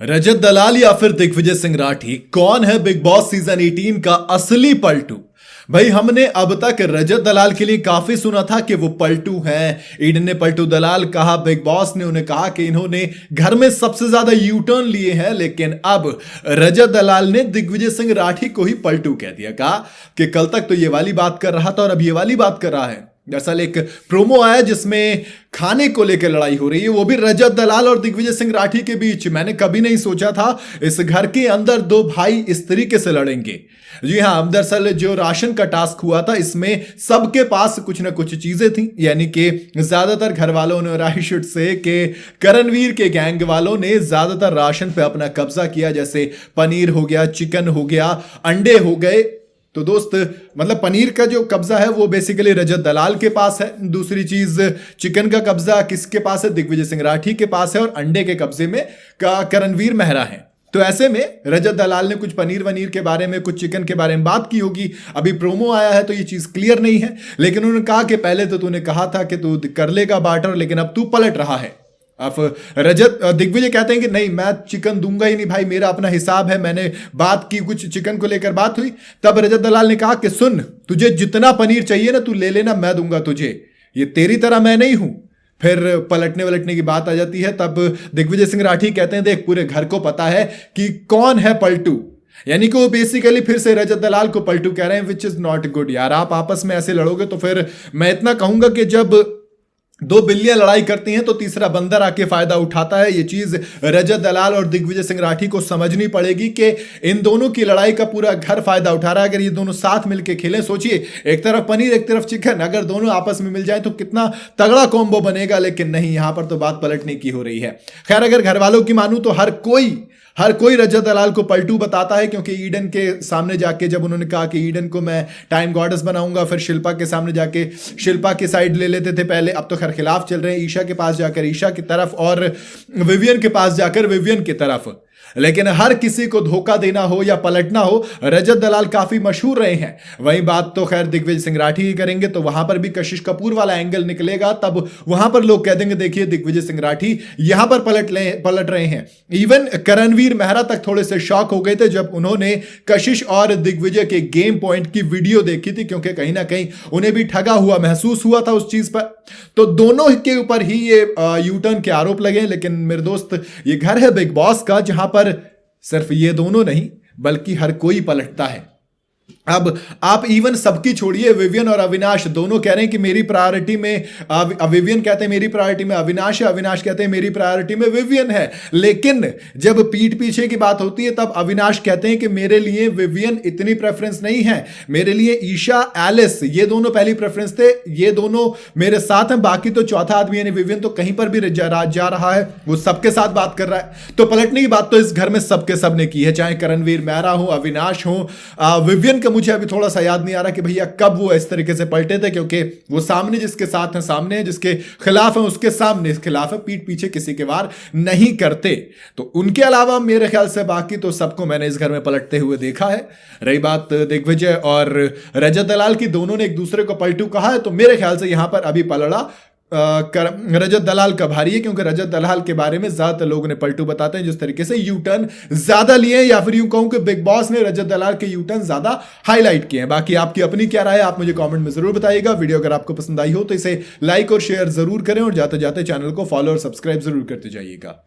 रजत दलाल या फिर दिग्विजय सिंह राठी, कौन है बिग बॉस सीजन 18 का असली पलटू? भाई हमने अब तक रजत दलाल के लिए काफी सुना था कि वो पलटू हैं। ईडन ने पलटू दलाल कहा, बिग बॉस ने उन्हें कहा कि इन्होंने घर में सबसे ज्यादा यू टर्न लिए हैं। लेकिन अब रजत दलाल ने दिग्विजय सिंह राठी को ही पलटू कह दिया। कहा कि कल तक तो ये वाली बात कर रहा था और अब ये वाली बात कर रहा है। दरअसल एक प्रोमो आया जिसमें खाने को लेकर लड़ाई हो रही है, वो भी रजत दलाल और दिग्विजय सिंह राठी के बीच। मैंने कभी नहीं सोचा था इस घर के अंदर दो भाई इस तरीके से लड़ेंगे। जी हाँ, दरअसल जो राशन का टास्क हुआ था इसमें सबके पास कुछ ना कुछ चीजें थी, यानी कि ज्यादातर घर वालों ने, आई शुड से कि करणवीर के गैंग वालों ने ज्यादातर राशन पे अपना कब्जा किया। जैसे पनीर हो गया, चिकन हो गया, अंडे हो गए। तो दोस्त मतलब पनीर का जो कब्जा है वो बेसिकली रजत दलाल के पास है। दूसरी चीज, चिकन का कब्जा किसके पास है? दिग्विजय सिंह राठी के पास है। और अंडे के कब्जे में करणवीर मेहरा है। तो ऐसे में रजत दलाल ने कुछ पनीर वनीर के बारे में, कुछ चिकन के बारे में बात की होगी। अभी प्रोमो आया है तो ये चीज क्लियर नहीं है, लेकिन उन्होंने कहा कि पहले तो तूने कहा था कि तू कर लेगा बार्टर, लेकिन अब तू पलट रहा है। अब दिग्विजय कहते हैं कि नहीं, मैं चिकन दूंगा ही नहीं भाई, मेरा अपना हिसाब है। मैंने बात की, कुछ चिकन को लेकर बात हुई। तब रजत दलाल ने कहा कि सुन, तुझे जितना पनीर चाहिए ना तू ले लेना, मैं दूंगा तुझे, ये तेरी तरह मैं नहीं हूं। फिर पलटने वलटने की बात आ जाती है। तब दिग्विजय सिंह राठी कहते हैं, देख पूरे घर को पता है कि कौन है पलटू। यानी कि वो बेसिकली फिर से रजत दलाल को पलटू कह रहे हैं, विच इज नॉट गुड। यार आप आपस में ऐसे लड़ोगे तो फिर मैं इतना कहूंगा कि जब दो बिल्लियां लड़ाई करती हैं तो तीसरा बंदर आके फायदा उठाता है। ये चीज रजत दलाल और दिग्विजय सिंह राठी को समझनी पड़ेगी कि इन दोनों की लड़ाई का पूरा घर फायदा उठा रहा है। अगर ये दोनों साथ मिलकर खेलें, सोचिए एक तरफ पनीर एक तरफ चिकन, अगर दोनों आपस में मिल जाए तो कितना तगड़ा कॉम्बो बनेगा। लेकिन नहीं, यहां पर तो बात पलटने की हो रही है। खैर, अगर घर वालों की मानूं तो हर कोई रजत दलाल को पलटू बताता है, क्योंकि ईडन के सामने जाके जब उन्होंने कहा कि ईडन को मैं टाइम गॉडेस बनाऊंगा, फिर शिल्पा के सामने जाके शिल्पा की साइड ले लेते थे पहले। अब तो खैर खिलाफ चल रहे हैं, ईशा के पास जाकर ईशा की तरफ और विवियन के पास जाकर विवियन की तरफ। लेकिन हर किसी को धोखा देना हो या पलटना हो, रजत दलाल काफी मशहूर रहे हैं। वही बात तो खैर दिग्विजय सिंह राठी ही करेंगे, तो वहां पर भी कशिश कपूर वाला एंगल निकलेगा। तब वहां पर लोग कह देंगे, देखिए दिग्विजय सिंह राठी यहां पर पलट रहे हैं। इवन करणवीर मेहरा तक थोड़े से शॉक हो गए थे जब उन्होंने कशिश और दिग्विजय के गेम पॉइंट की वीडियो देखी थी, क्योंकि कहीं ना कहीं उन्हें भी ठगा हुआ महसूस हुआ था उस चीज पर। तो दोनों के ऊपर ही ये यू टर्न के आरोप लगे। लेकिन मेरे दोस्त, ये घर है बिग बॉस का, जहां पर सिर्फ ये दोनों नहीं बल्कि हर कोई पलटता है। अब आप इवन सबकी छोड़िए, विवियन और अविनाश दोनों कह रहे हैं कि मेरी प्रायोरिटी में विवियन कहते हैं मेरी प्रायोरिटी में अविनाश है, अविनाश कहते हैं मेरी प्रायोरिटी में विवियन है। लेकिन जब पीठ पीछे की बात होती है तब अविनाश कहते हैं कि मेरे लिए विवियन इतनी प्रेफरेंस नहीं है, मेरे लिए ईशा, एलिस ये दोनों पहली प्रेफरेंस थे, ये दोनों मेरे साथ हैं। बाकी तो चौथा आदमी यानी विवियन तो कहीं पर भी जा रहा है, वो सबके साथ बात कर रहा है। तो पलटने की बात तो इस घर में सबके सब ने की है, चाहे करणवीर मेहरा हो, अविनाश हो, विवियन का मुझे अभी थोड़ा सा याद नहीं आ रहा कि भैया कब वो इस तरीके से पलटे थे, क्योंकि वो सामने जिसके साथ हैं सामने है, जिसके खिलाफ है उसके सामने खिलाफ है, पीठ पीछे किसी के वार नहीं करते। तो उनके अलावा मेरे ख्याल से बाकी तो सबको मैंने इस घर में पलटते हुए देखा है। रही बात दिग्विजय और रजत दलाल की, दोनों ने एक दूसरे को पलटू कहा है, तो मेरे ख्याल से यहां पर अभी पलड़ा रजत दलाल का भारी है, क्योंकि रजत दलाल के बारे में ज्यादातर लोगों ने पलटू बताते हैं जिस तरीके से यू टर्न ज्यादा लिए, या फिर यूं कहूं कि बिग बॉस ने रजत दलाल के यू टर्न ज्यादा हाईलाइट किए हैं। बाकी आपकी अपनी क्या राय है, आप मुझे कमेंट में जरूर बताइएगा। वीडियो अगर आपको पसंद आई हो तो इसे लाइक और शेयर जरूर करें, और जाते जाते चैनल को फॉलो और सब्सक्राइब जरूर करते जाइएगा।